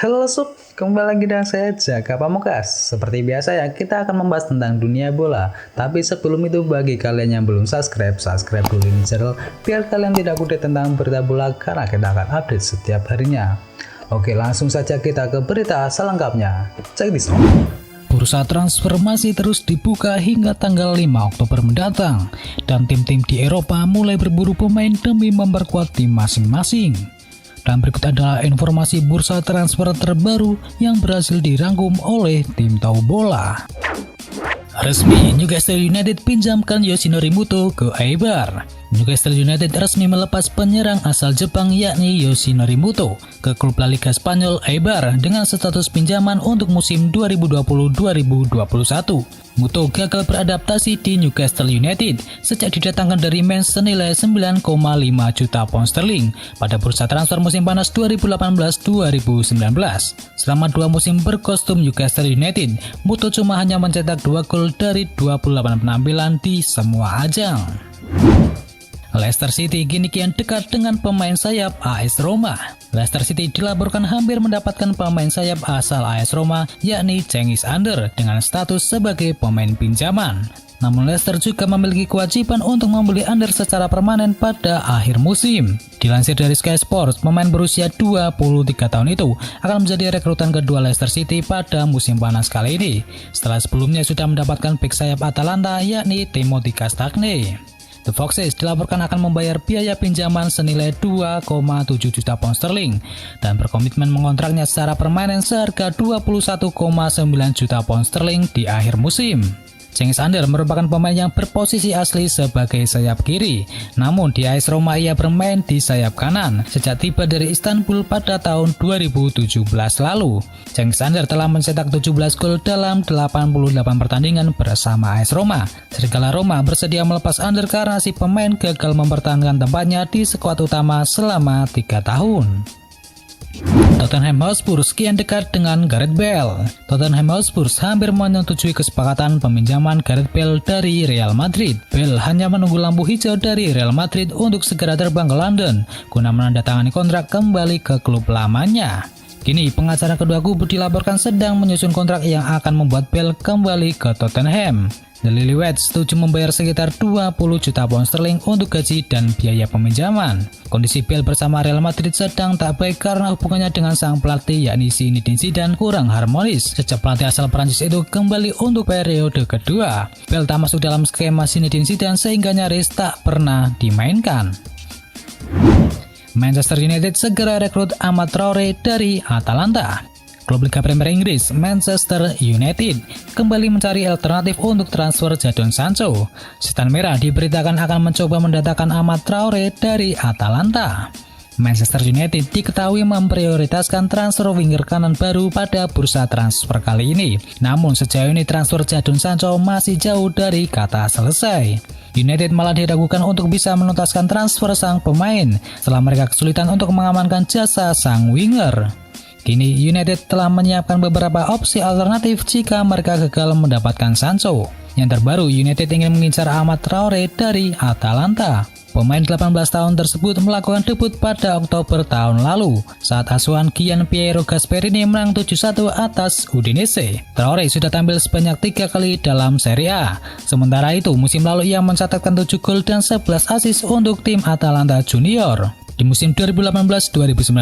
Halo Sob, kembali lagi dengan saya Jaka Pamungkas. Seperti biasa ya, kita akan membahas tentang dunia bola. Tapi sebelum itu, bagi kalian yang belum subscribe dulu ini channel biar kalian tidak update tentang berita bola karena kita akan update setiap harinya. Oke, langsung saja kita ke berita selengkapnya. Check this out. Bursa transfer masih terus dibuka hingga tanggal 5 Oktober mendatang, dan tim-tim di Eropa mulai berburu pemain demi memperkuat tim masing-masing. Dan berikut adalah informasi bursa transfer terbaru yang berhasil dirangkum oleh tim tahu bola. Resmi, Newcastle United pinjamkan Yoshinori Muto ke Eibar. Newcastle United resmi melepas penyerang asal Jepang yakni Yoshinori Muto ke klub La Liga Spanyol Eibar dengan status pinjaman untuk musim 2020-2021. Muto gagal beradaptasi di Newcastle United sejak didatangkan dari Mainz senilai 9,5 juta pound sterling pada bursa transfer musim panas 2018-2019. Selama 2 musim berkostum Newcastle United, Muto cuma hanya mencetak 2 gol dari 28 penampilan di semua ajang. Leicester City kini kian dekat dengan pemain sayap AS Roma. Leicester City dilaporkan hampir mendapatkan pemain sayap asal AS Roma yakni Cengiz Under dengan status sebagai pemain pinjaman. Namun Leicester juga memiliki kewajiban untuk membeli Under secara permanen pada akhir musim. Dilansir dari Sky Sports, pemain berusia 23 tahun itu akan menjadi rekrutan kedua Leicester City pada musim panas kali ini, setelah sebelumnya sudah mendapatkan bek sayap Atalanta yakni Timothy Castagne. The Foxes dilaporkan akan membayar biaya pinjaman senilai 2,7 juta pound sterling dan berkomitmen mengontraknya secara permanen seharga 21,9 juta pound sterling di akhir musim. Cengiz Under merupakan pemain yang berposisi asli sebagai sayap kiri, namun di AS Roma ia bermain di sayap kanan sejak tiba dari Istanbul pada tahun 2017 lalu. Cengiz Under telah mencetak 17 gol dalam 88 pertandingan bersama AS Roma. Serigala Roma bersedia melepas Under karena si pemain gagal mempertahankan tempatnya di skuad utama selama 3 tahun. Tottenham Hotspur kian dekat dengan Gareth Bale. Tottenham Hotspur hampir menyetujui kesepakatan peminjaman Gareth Bale dari Real Madrid. Bale hanya menunggu lampu hijau dari Real Madrid untuk segera terbang ke London guna menandatangani kontrak kembali ke klub lamanya. Kini pengacara kedua kubu dilaporkan sedang menyusun kontrak yang akan membuat Bale kembali ke Tottenham. The Lilywhite setuju membayar sekitar 20 juta pound sterling untuk gaji dan biaya peminjaman. Kondisi Bale bersama Real Madrid sedang tak baik karena hubungannya dengan sang pelatih yakni Zinedine Zidane kurang harmonis sejak pelatih asal Prancis itu kembali untuk periode kedua. Bale tak masuk dalam skema Zinedine Zidane sehingga nyaris tak pernah dimainkan. Manchester United segera rekrut Amad Traore dari Atalanta. Klub Liga Premier Inggris, Manchester United, kembali mencari alternatif untuk transfer Jadon Sancho. Setan Merah diberitakan akan mencoba mendatangkan Amad Traore dari Atalanta. Manchester United diketahui memprioritaskan transfer winger kanan baru pada bursa transfer kali ini. Namun sejauh ini transfer Jadon Sancho masih jauh dari kata selesai. United malah diragukan untuk bisa menuntaskan transfer sang pemain setelah mereka kesulitan untuk mengamankan jasa sang winger. Kini United telah menyiapkan beberapa opsi alternatif jika mereka gagal mendapatkan Sancho. Yang terbaru, United ingin mengincar Amad Traore dari Atalanta. Pemain 18 tahun tersebut melakukan debut pada Oktober tahun lalu saat asuhan Gian Piero Gasperini menang 7-1 atas Udinese. Traore sudah tampil sebanyak 3 kali dalam Serie A. Sementara itu, musim lalu ia mencatatkan 7 gol dan 11 assist untuk tim Atalanta Junior. Di musim 2018-2019,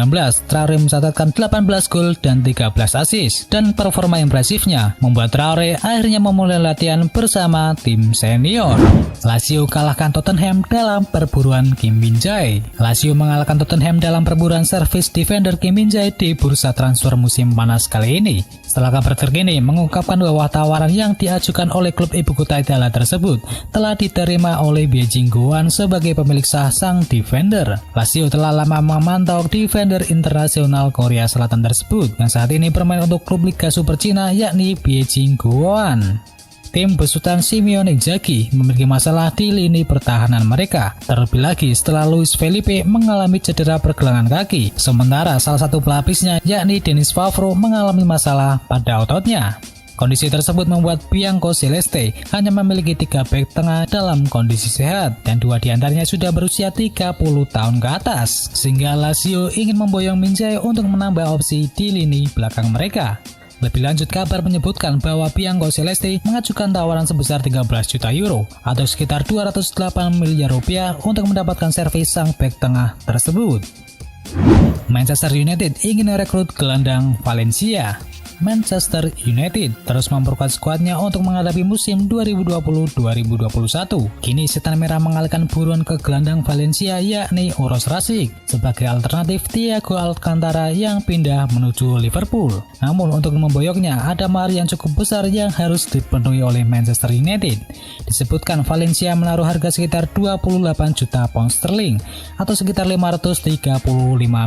Traore mencatatkan 18 gol dan 13 assist, dan performa impresifnya membuat Traore akhirnya memulai latihan bersama tim senior. Lazio kalahkan Tottenham dalam perburuan Kim Min-jae. Lazio mengalahkan Tottenham dalam perburuan service defender Kim Min-jae di bursa transfer musim panas kali ini. Setelah kabar terkini mengungkapkan bahwa tawaran yang diajukan oleh klub ibu kota Italia tersebut telah diterima oleh Beijing Guoan sebagai pemilik sah sang defender. Lazio telah lama memantau defender internasional Korea Selatan tersebut yang saat ini bermain untuk klub Liga Super Cina yakni Beijing Guoan. Tim besutan Simeone Inzaghi memiliki masalah di lini pertahanan mereka, terlebih lagi setelah Luis Felipe mengalami cedera pergelangan kaki, sementara salah satu pelapisnya yakni Denis Favro mengalami masalah pada ototnya. Kondisi tersebut membuat Bianco Celeste hanya memiliki 3 bek tengah dalam kondisi sehat dan 2 diantaranya sudah berusia 30 tahun ke atas, sehingga Lazio ingin memboyong Minzai untuk menambah opsi di lini belakang mereka. Lebih lanjut, kabar menyebutkan bahwa Bianco Celeste mengajukan tawaran sebesar 13 juta euro atau sekitar 208 miliar rupiah untuk mendapatkan servis sang bek tengah tersebut. Manchester United ingin merekrut gelandang Valencia. Manchester United terus memperkuat skuadnya untuk menghadapi musim 2020-2021. Kini Setan Merah mengalihkan buruan ke gelandang Valencia yakni Uros Rasic sebagai alternatif Thiago Alcantara yang pindah menuju Liverpool. Namun untuk memboyoknya ada mahar yang cukup besar yang harus dipenuhi oleh Manchester United. Disebutkan Valencia menaruh harga sekitar 28 juta pound sterling atau sekitar 535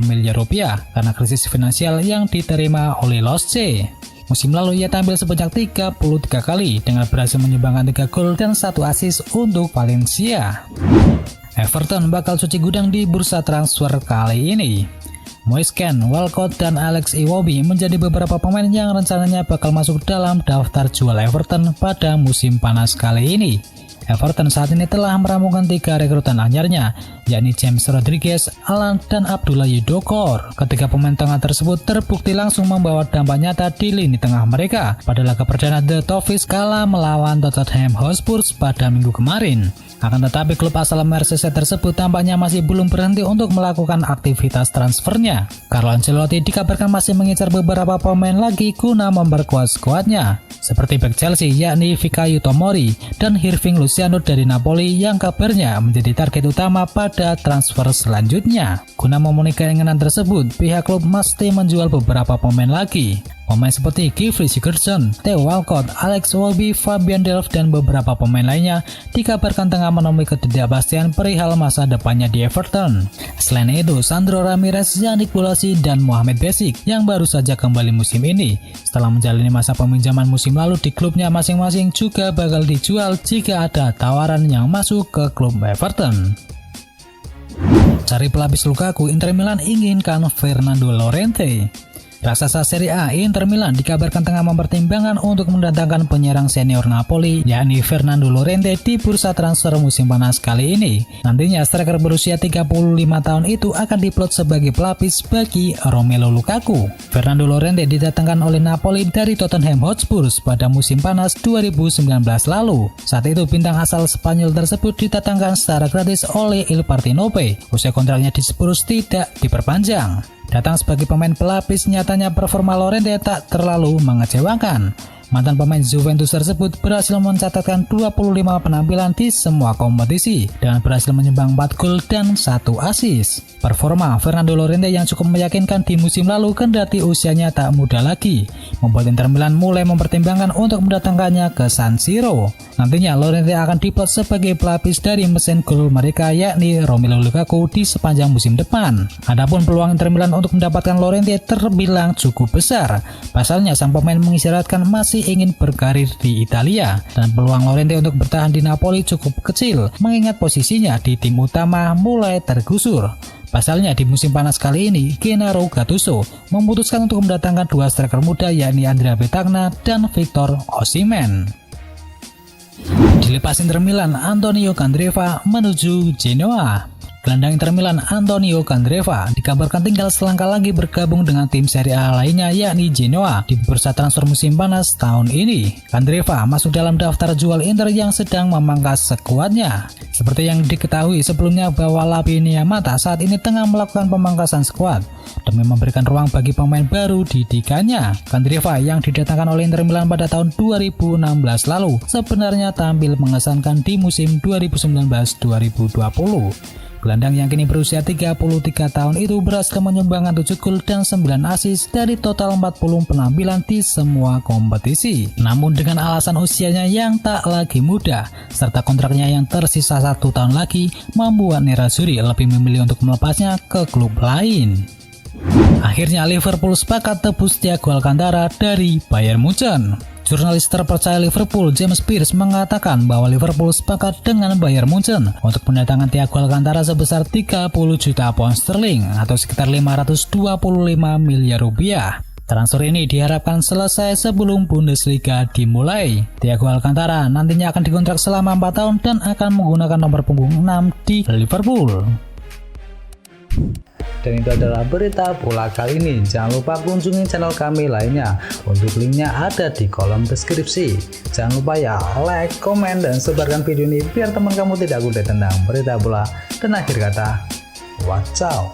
miliar rupiah karena krisis finansial yang diterima oleh Los C. Musim lalu ia tampil sebanyak 33 kali dengan berhasil menyumbangkan 3 gol dan 1 assist untuk Valencia. Everton bakal cuci gudang di bursa transfer kali ini. Moise Kean, Walcott, dan Alex Iwobi menjadi beberapa pemain yang rencananya bakal masuk dalam daftar jual Everton pada musim panas kali ini. Everton saat ini telah merampungkan 3 rekrutan anyarnya, yakni James Rodriguez, Alan, dan Abdullah Yudokor. Ketiga pemain tengah tersebut terbukti langsung membawa dampak nyata di lini tengah mereka pada laga perdana The Toffees kala melawan Tottenham Hotspur pada minggu kemarin. Akan tetapi klub asal Merseyside tersebut tampaknya masih belum berhenti untuk melakukan aktivitas transfernya. Carlo Ancelotti dikabarkan masih mengincar beberapa pemain lagi guna memperkuat skuadnya, seperti bek Chelsea yakni Fikayo Tomori dan Hirving Luciano dari Napoli yang kabarnya menjadi target utama pada transfer selanjutnya. Guna memenuhi keinginan tersebut, pihak klub mesti menjual beberapa pemain lagi. Pemain seperti Kingsley Sigurdsson, Theo Walcott, Alex Iwobi, Fabian Delph, dan beberapa pemain lainnya dikabarkan tengah menemui ketidakpastian perihal masa depannya di Everton. Selain itu, Sandro Ramirez, Yannick Bolasie, dan Mohamed Besic yang baru saja kembali musim ini setelah menjalani masa peminjaman musim lalu di klubnya masing-masing juga bakal dijual jika ada tawaran yang masuk ke klub Everton. Cari pelapis Lukaku, Inter Milan inginkan Fernando Llorente. Raksasa Serie A Inter Milan dikabarkan tengah mempertimbangkan untuk mendatangkan penyerang senior Napoli yakni Fernando Llorente di bursa transfer musim panas kali ini. Nantinya striker berusia 35 tahun itu akan diplot sebagai pelapis bagi Romelu Lukaku. Fernando Llorente didatangkan oleh Napoli dari Tottenham Hotspur pada musim panas 2019 lalu. Saat itu bintang asal Spanyol tersebut didatangkan secara gratis oleh Il Partenope. Usia kontraknya di Spurs tidak diperpanjang. Datang sebagai pemain pelapis, nyatanya performa Llorente tak terlalu mengecewakan. Mantan pemain Juventus tersebut berhasil mencatatkan 25 penampilan di semua kompetisi dengan berhasil menyumbang 4 gol dan 1 assist. Performa Fernando Llorente yang cukup meyakinkan di musim lalu kendati usianya tak muda lagi, membuat Inter Milan mulai mempertimbangkan untuk mendatangkannya ke San Siro. Nantinya Llorente akan diplot sebagai pelapis dari mesin gol mereka yakni Romelu Lukaku di sepanjang musim depan. Adapun peluang Inter Milan untuk mendapatkan Llorente terbilang cukup besar. Pasalnya sang pemain mengisyaratkan masih ingin berkarir di Italia dan peluang Llorente untuk bertahan di Napoli cukup kecil mengingat posisinya di tim utama mulai tergusur. Pasalnya di musim panas kali ini, Gennaro Gattuso memutuskan untuk mendatangkan 2 striker muda yakni Andrea Petagna dan Victor Osimhen. Dilepas Inter Milan, Antonio Candreva menuju Genoa. Gelandang Inter Milan Antonio Candreva dikabarkan tinggal selangkah lagi bergabung dengan tim Serie A lainnya yakni Genoa di bursa transfer musim panas tahun ini. Candreva masuk dalam daftar jual Inter yang sedang memangkas skuadnya. Seperti yang diketahui sebelumnya bahwa Lavinia Mata saat ini tengah melakukan pemangkasan skuad demi memberikan ruang bagi pemain baru didikannya. Candreva yang didatangkan oleh Inter Milan pada tahun 2016 lalu sebenarnya tampil mengesankan di musim 2019-2020. Gelandang yang kini berusia 33 tahun itu berhasil menyumbangkan 7 gol dan 9 assist dari total 40 penampilan di semua kompetisi. Namun dengan alasan usianya yang tak lagi muda, serta kontraknya yang tersisa 1 tahun lagi, membuat Nerazzurri lebih memilih untuk melepasnya ke klub lain. Akhirnya Liverpool sepakat tebus Thiago Alcantara dari Bayern Munchen. Jurnalis terpercaya Liverpool James Pearce mengatakan bahwa Liverpool sepakat dengan Bayern Munchen untuk mendatangkan Thiago Alcantara sebesar 30 juta pound sterling atau sekitar 525 miliar rupiah. Transfer ini diharapkan selesai sebelum Bundesliga dimulai. Thiago Alcantara nantinya akan dikontrak selama 4 tahun dan akan menggunakan nomor punggung 6 di Liverpool. Dan itu adalah berita bola kali ini. Jangan lupa kunjungi channel kami lainnya. Untuk linknya ada di kolom deskripsi. Jangan lupa ya like, komen, dan sebarkan video ini biar teman kamu tidak update tentang berita bola. Dan akhir kata, ciao.